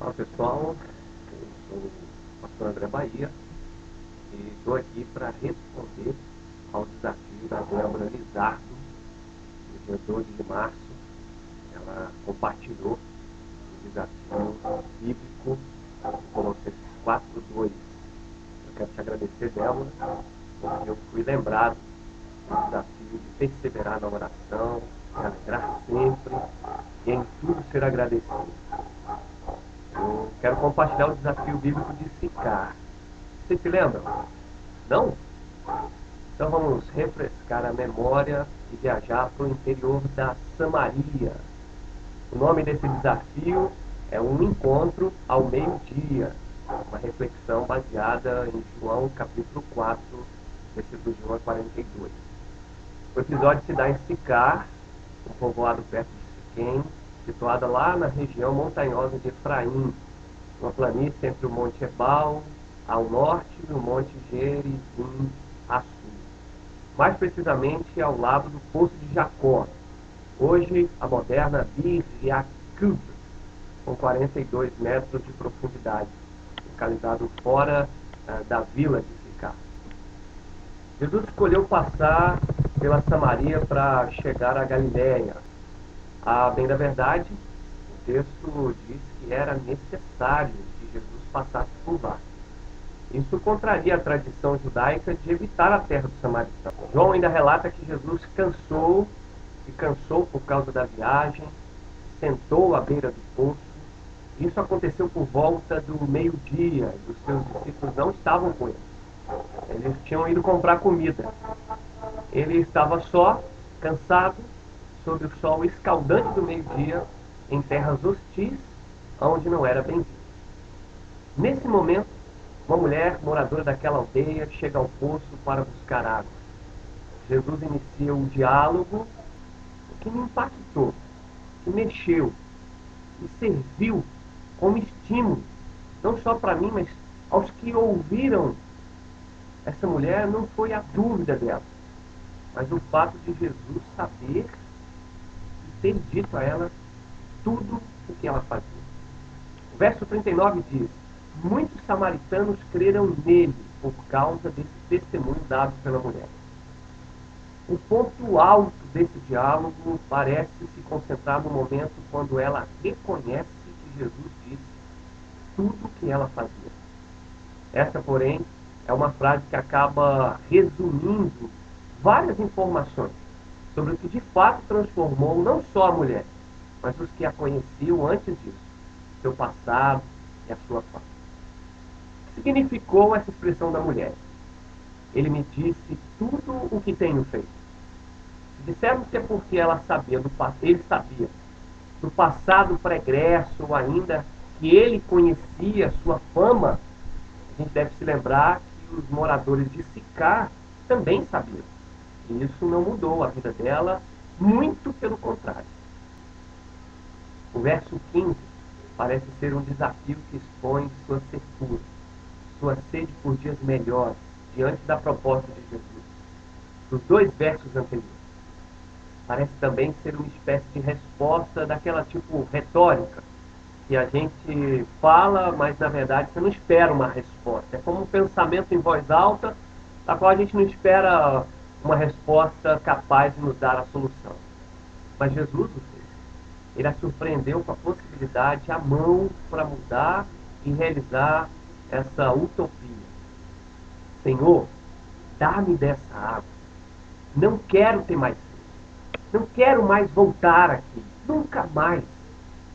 Fala pessoal, eu sou o pastor André Bahia e estou aqui para responder ao desafio da Débora Lizardo. No dia 12 de março, ela compartilhou o desafio bíblico em Colossenses 4:2. Eu quero te agradecer, Débora, porque eu fui lembrado do desafio de perseverar na oração, de alegrar sempre e em tudo ser agradecido. Eu quero compartilhar o desafio bíblico de Sicar. Você se lembra? Não? Então vamos refrescar a memória e viajar para o interior da Samaria. O nome desse desafio é Um Encontro ao Meio-Dia, uma reflexão baseada em João capítulo 4, versículos de 1 a 42. O episódio se dá em Sicar, um povoado perto de Siquém, situada lá na região montanhosa de Efraim, uma planície entre o Monte Ebal ao norte e o Monte Gerizim a sul. Mais precisamente ao lado do Poço de Jacó, hoje a moderna Bir Yaqub, com 42 metros de profundidade, localizado fora da vila de Sicar. Jesus escolheu passar pela Samaria para chegar à Galiléia. A bem da verdade, o texto diz que era necessário que Jesus passasse por lá. Isso contraria a tradição judaica de evitar a terra dos samaritanos. João ainda relata que Jesus se cansou por causa da viagem, sentou à beira do poço. Isso aconteceu por volta do meio-dia e os seus discípulos não estavam com ele. Eles tinham ido comprar comida. Ele estava só, cansado, sob o sol escaldante do meio-dia, em terras hostis, onde não era bem-vindo. Nesse momento, uma mulher moradora daquela aldeia chega ao poço para buscar água. Jesus inicia um diálogo que me impactou, que mexeu, que serviu como estímulo, não só para mim, mas aos que ouviram essa mulher. Não foi a dúvida dela, mas o fato de Jesus saber e ter dito a ela tudo o que ela fazia. O verso 39 diz: muitos samaritanos creram nele por causa desse testemunho dado pela mulher. O ponto alto desse diálogo parece se concentrar no momento quando ela reconhece que Jesus disse tudo o que ela fazia. Essa, porém, é uma frase que acaba resumindo várias informações sobre o que de fato transformou não só a mulher, mas os que a conheciam antes disso, seu passado e a sua fama. O que significou essa expressão da mulher? Ele me disse tudo o que tenho feito. Se dissermos que é porque ele sabia do passado pregresso, ou ainda que ele conhecia sua fama, a gente deve se lembrar que os moradores de Sicar também sabiam. E isso não mudou a vida dela, muito pelo contrário. O verso 15 parece ser um desafio que expõe sua secura, sua sede por dias melhores, diante da proposta de Jesus. Dos dois versos anteriores. Parece também ser uma espécie de resposta daquela tipo retórica, que a gente fala, mas na verdade você não espera uma resposta. É como um pensamento em voz alta, da qual a gente não espera uma resposta capaz de nos dar a solução. Mas Jesus o fez. Ele a surpreendeu com a possibilidade à mão para mudar e realizar essa utopia. Senhor, dá-me dessa água. Não quero ter mais sede. Não quero mais voltar aqui. Nunca mais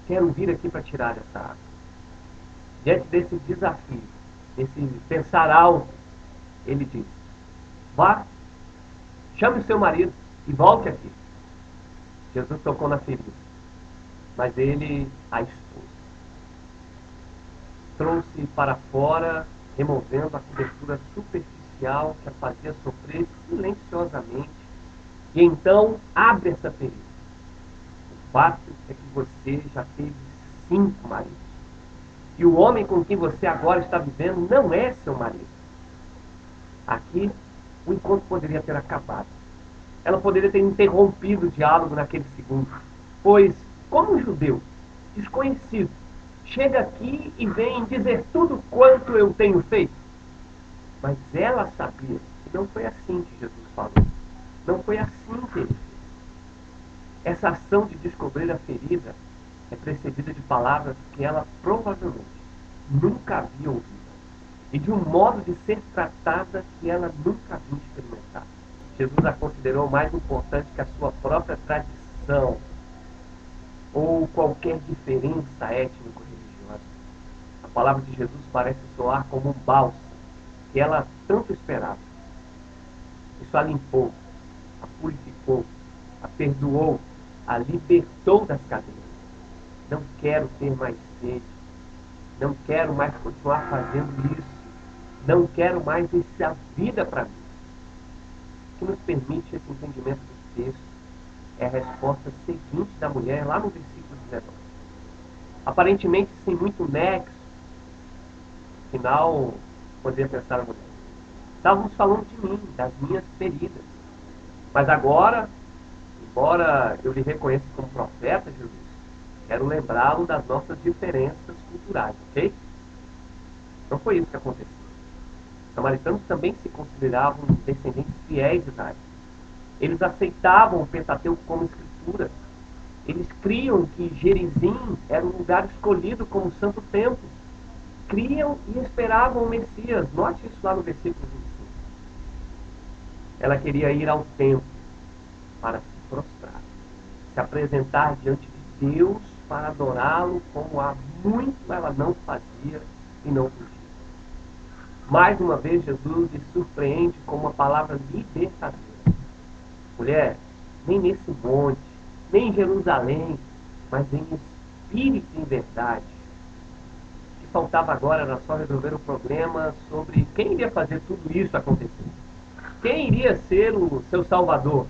quero vir aqui para tirar essa água. Diante desse desafio, desse pensar alto, ele diz: vá, chame o seu marido e volte aqui. Jesus tocou na ferida, mas ele a expôs. Trouxe para fora, removendo a cobertura superficial que a fazia sofrer silenciosamente, e então abre essa ferida. O fato é que você já teve 5 maridos. E o homem com quem você agora está vivendo não é seu marido. Aqui, o encontro poderia ter acabado. Ela poderia ter interrompido o diálogo naquele segundo. Pois, como um judeu desconhecido chega aqui e vem dizer tudo quanto eu tenho feito. Mas ela sabia que não foi assim que Jesus falou. Não foi assim que ele fez. Essa ação de descobrir a ferida é precedida de palavras que ela provavelmente nunca havia ouvido. E de um modo de ser tratada que ela nunca havia experimentado. Jesus a considerou mais importante que a sua própria tradição ou qualquer diferença étnico-religiosa. A palavra de Jesus parece soar como um bálsamo que ela tanto esperava. Isso a limpou, a purificou, a perdoou, a libertou das cadeias. Não quero ter mais sede. Não quero mais continuar fazendo isso. Não quero mais essa vida para mim. O que nos permite esse entendimento do texto é a resposta seguinte da mulher lá no versículo 19. Aparentemente sem muito nexo, afinal, poderia pensar a mulher. Estávamos falando de mim, das minhas feridas. Mas agora, embora eu lhe reconheça como profeta, Jesus, quero lembrá-lo das nossas diferenças culturais, ok? Não foi isso que aconteceu. Os samaritanos também se consideravam descendentes fiéis de Israel. Eles aceitavam o Pentateuco como escritura. Eles criam que Gerizim era um lugar escolhido como santo templo. Criam e esperavam o Messias. Note isso lá no versículo 25. Ela queria ir ao templo para se prostrar, se apresentar diante de Deus para adorá-lo como há muito ela não fazia e não podia. Mais uma vez, Jesus lhe surpreende com uma palavra libertadora. Mulher, nem nesse monte, nem em Jerusalém, mas em espírito e em verdade. O que faltava agora era só resolver o problema sobre quem iria fazer tudo isso acontecer. Quem iria ser o seu Salvador?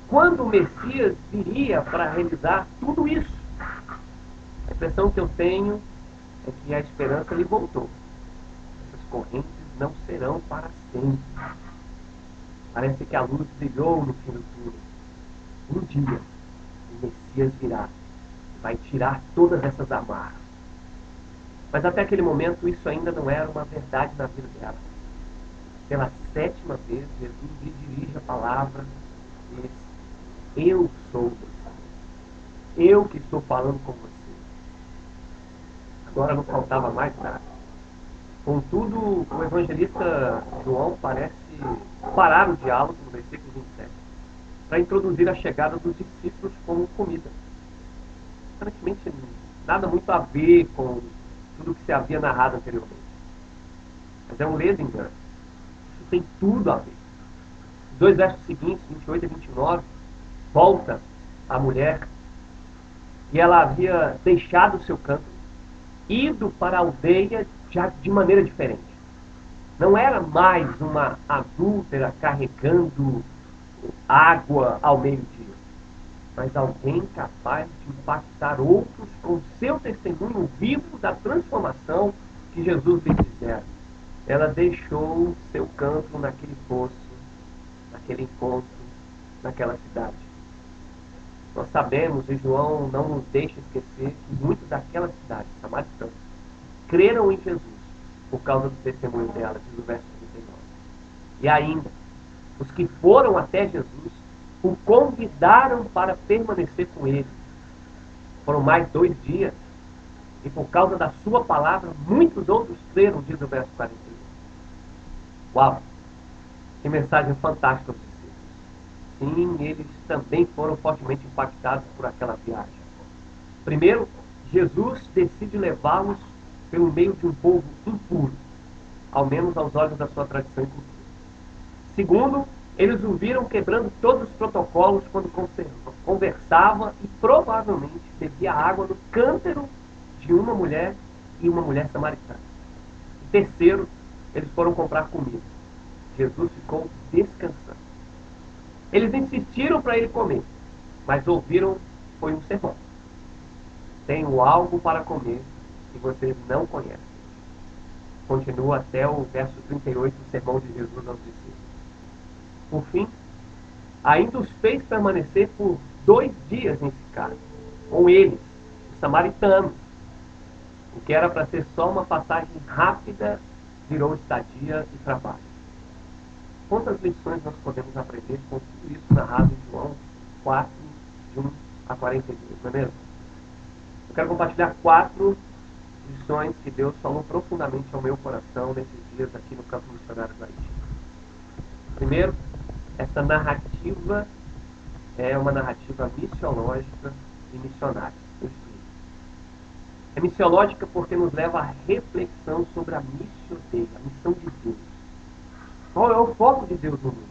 Quando o Messias viria para realizar tudo isso? A impressão que eu tenho é que a esperança lhe voltou. Essas correntes não serão para sempre. Parece que a luz brilhou no fim do túnel. Um dia, o Messias virá e vai tirar todas essas amarras. Mas até aquele momento, isso ainda não era uma verdade na vida dela. Pela 7ª vez, Jesus lhe dirige a palavra e diz: eu sou o Messias. Eu que estou falando com você. Agora não faltava mais nada. Contudo, o evangelista João parece parar o diálogo no versículo 27 para introduzir a chegada dos discípulos como comida. Aparentemente, nada muito a ver com tudo que se havia narrado anteriormente. Mas é um ledo engano. Isso tem tudo a ver. Os 2 versos seguintes, 28 e 29, volta a mulher e ela havia deixado o seu campo, ido para a aldeia já de maneira diferente. Não era mais uma adúltera carregando água ao meio-dia, mas alguém capaz de impactar outros com seu testemunho vivo da transformação que Jesus lhe fizera. Ela deixou seu campo naquele poço, naquele encontro, naquela cidade. Nós sabemos, e João não nos deixa esquecer, que muitos daquela cidade, samaritanos, creram em Jesus por causa do testemunho dela, diz o verso 39. E ainda, os que foram até Jesus o convidaram para permanecer com ele. Foram mais 2 dias, e por causa da sua palavra, muitos outros creram, diz o verso 41. Uau! Que mensagem fantástica aos discípulos. Sim, eles também foram fortemente impactados por aquela viagem. Primeiro, Jesus decide levá-los pelo meio de um povo impuro, ao menos aos olhos da sua tradição e cultura. Segundo, eles o viram quebrando todos os protocolos quando conversava e provavelmente bebia água no cântaro de uma mulher e uma mulher samaritana. E terceiro, eles foram comprar comida. Jesus ficou descansando. Eles insistiram para ele comer, mas ouviram foi um sermão. Tenho algo para comer que vocês não conhecem. Continua até o verso 38 do sermão de Jesus aos discípulos. Por fim, ainda os fez permanecer por 2 dias em Sicar, com eles, os samaritanos. O que era para ser só uma passagem rápida virou estadia e trabalho. Quantas lições nós podemos aprender com tudo isso narrado em João 4, de 1 a 42, não é mesmo? Eu quero compartilhar 4 lições que Deus falou profundamente ao meu coração nesses dias aqui no campo missionário do Haiti. Primeiro, essa narrativa é uma narrativa missiológica e missionária. Eu explico. É missiológica porque nos leva à reflexão sobre a missio Dei, a missão de Deus. Qual é o foco de Deus no mundo?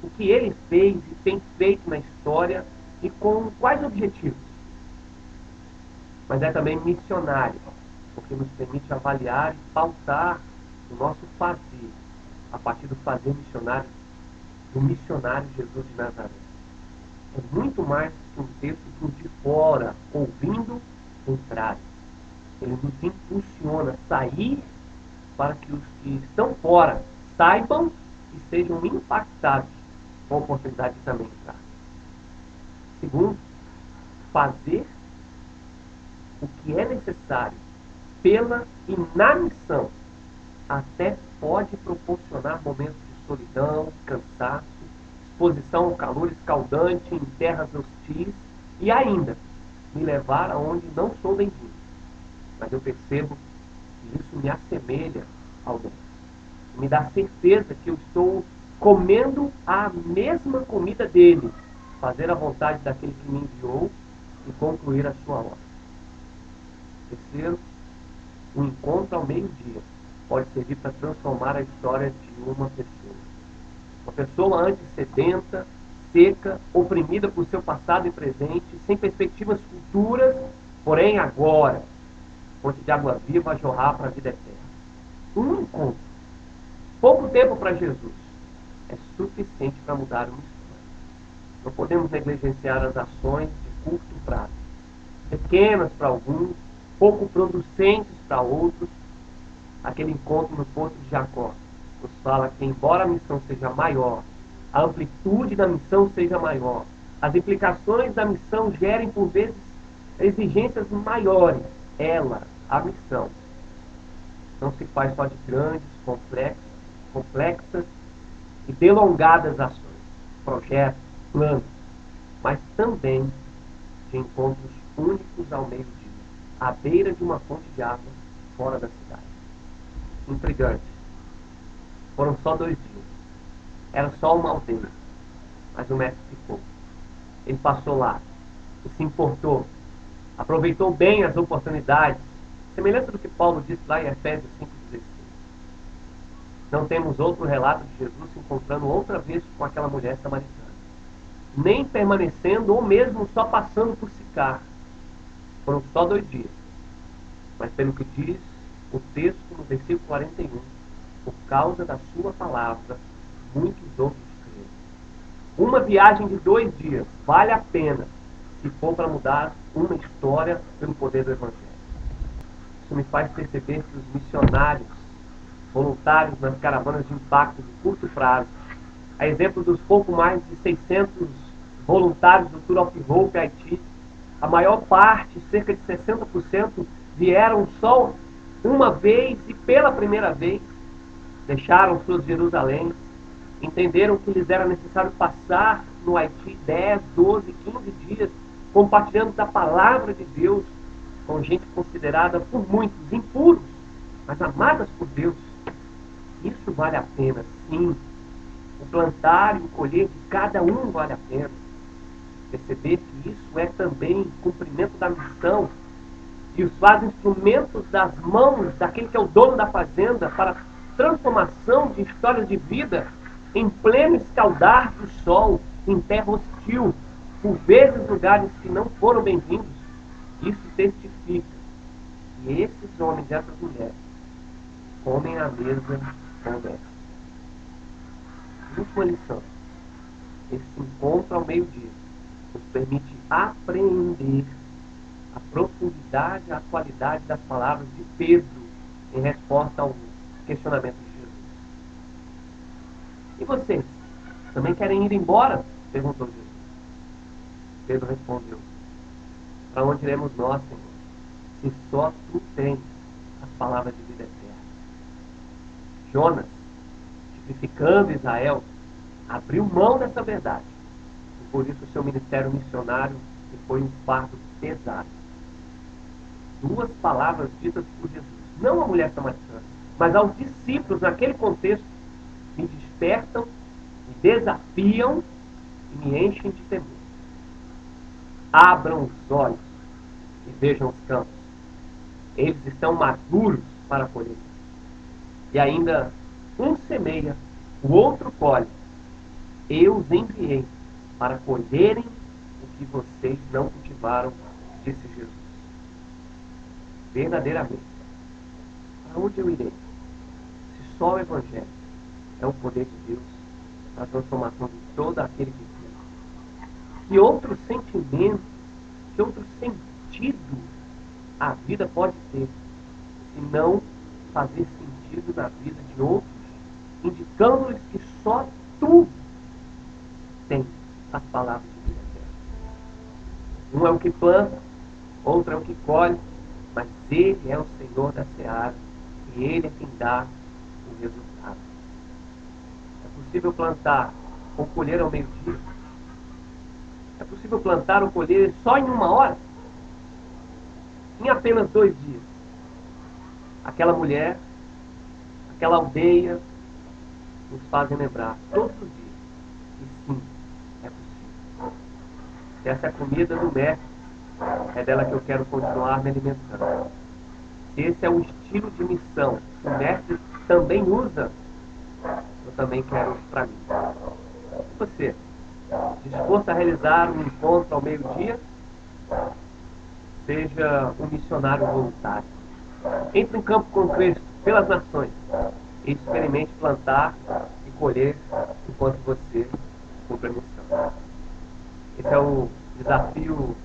O que Ele fez e tem feito na história e com quais objetivos? Mas é também missionário, porque nos permite avaliar e pautar o nosso fazer a partir do fazer missionário, do missionário Jesus de Nazaré. É muito mais que um texto que os de fora, ouvindo, entrarem. Ele nos impulsiona a sair para que os que estão fora saibam e sejam impactados com a oportunidade de também entrar. Segundo, fazer o que é necessário pela e na missão até pode proporcionar momentos de solidão, cansaço, exposição ao calor escaldante em terras hostis e ainda me levar aonde não sou bem-vindo. Mas eu percebo que isso me assemelha ao Deus. Me dá certeza que eu estou comendo a mesma comida dele, fazer a vontade daquele que me enviou e concluir a sua obra. Terceiro, o encontro ao meio-dia pode servir para transformar a história de uma pessoa. Uma pessoa antes sedenta, seca, oprimida por seu passado e presente, sem perspectivas futuras, porém agora, fonte de água viva a jorrar para a vida eterna. Um encontro, pouco tempo para Jesus, é suficiente para mudar uma história. Não podemos negligenciar as ações de curto prazo, pequenas para alguns, pouco producentes para outros. Aquele encontro no Porto de Jacó nos fala que, embora a missão seja maior, a amplitude da missão seja maior, as implicações da missão gerem, por vezes, exigências maiores, a missão, não se faz só de grandes, complexas e delongadas ações, projetos, planos, mas também de encontros únicos ao meio-dia, à beira de uma fonte de água, fora da cidade. Intrigante. Foram só 2 dias. Era só uma aldeia. Mas o mestre ficou. Ele passou lá e se importou. Aproveitou bem as oportunidades. Semelhança do que Paulo disse lá em Efésios 5,16. Não temos outro relato de Jesus se encontrando outra vez com aquela mulher samaritana. Nem permanecendo ou mesmo só passando por Sicar. Foram só 2 dias. Mas pelo que diz o texto no versículo 41, por causa da sua palavra, muitos outros creram. Uma viagem de 2 dias vale a pena se for para mudar uma história pelo poder do Evangelho. Isso me faz perceber que os missionários, voluntários nas caravanas de impacto de curto prazo, a exemplo dos pouco mais de 600 voluntários do Tour of Hope Haiti, a maior parte, cerca de 60%, vieram só uma vez e pela primeira vez, deixaram suas Jerusalém, entenderam que lhes era necessário passar no Haiti 10, 12, 15 dias, compartilhando da palavra de Deus com gente considerada por muitos impuros, mas amadas por Deus. Isso vale a pena, sim. O plantar e o colher de cada um vale a pena. Perceber que isso é também cumprimento da missão e os faz instrumentos das mãos daquele que é o dono da fazenda para a transformação de histórias de vida em pleno escaldar do sol, em terra hostil, por vezes lugares que não foram bem-vindos. Isso testifica que esses homens e essas mulheres comem à mesa com o mestre. Última lição. Esse encontro ao meio-dia nos permite apreender a profundidade e a qualidade das palavras de Pedro em resposta ao questionamento de Jesus. E vocês? Também querem ir embora? Perguntou Jesus. Pedro respondeu: para onde iremos nós, Senhor? se só tu tens as palavras de vida eterna. Jonas, tipificando Israel, abriu mão dessa verdade. E por isso o seu ministério missionário foi um fardo pesado. Duas palavras ditas por Jesus, não à mulher samaritana, mas aos discípulos naquele contexto, me despertam, me desafiam e me enchem de temor. Abram os olhos e vejam os campos. Eles estão maduros para colher. E ainda um semeia, o outro colhe. Eu os enviei para colherem o que vocês não cultivaram, disse Jesus. Verdadeiramente, para onde eu irei? Se só o Evangelho é o poder de Deus para a transformação de todo aquele que crê. Que outro sentimento, que outro sentido a vida pode ter, se não fazer sentido na vida de outros, indicando-lhes que só tu tens as palavras de vida eterna. Um é o que planta, outro é o que colhe, mas Ele é o Senhor da seara e Ele é quem dá o resultado. É possível plantar ou colher ao meio-dia? É possível plantar ou colher só em 1 hora? Em apenas 2 dias? Aquela mulher, aquela aldeia nos fazem lembrar todos os dias que sim, é possível. Se essa é a comida do mestre, é dela que eu quero continuar me alimentando. Se esse é o estilo de missão que o mestre também usa, eu também quero para mim. E você? Disposto a realizar um encontro ao meio-dia? Seja um missionário voluntário. Entre em campo com Cristo pelas nações e experimente plantar e colher enquanto você cumpre a missão. Esse é o desafio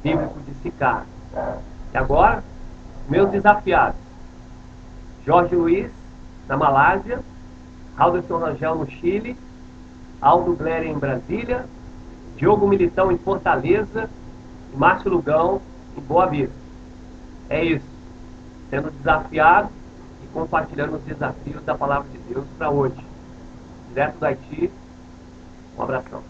bíblico de Sicar. E agora, meus desafiados: Jorge Luiz, na Malásia, Alderson Rangel, no Chile, Aldo Glória, em Brasília, Diogo Militão, em Fortaleza, e Márcio Lugão, em Boa Vista. É isso. Sendo desafiado e compartilhando os desafios da Palavra de Deus para hoje. Direto do Haiti, um abração.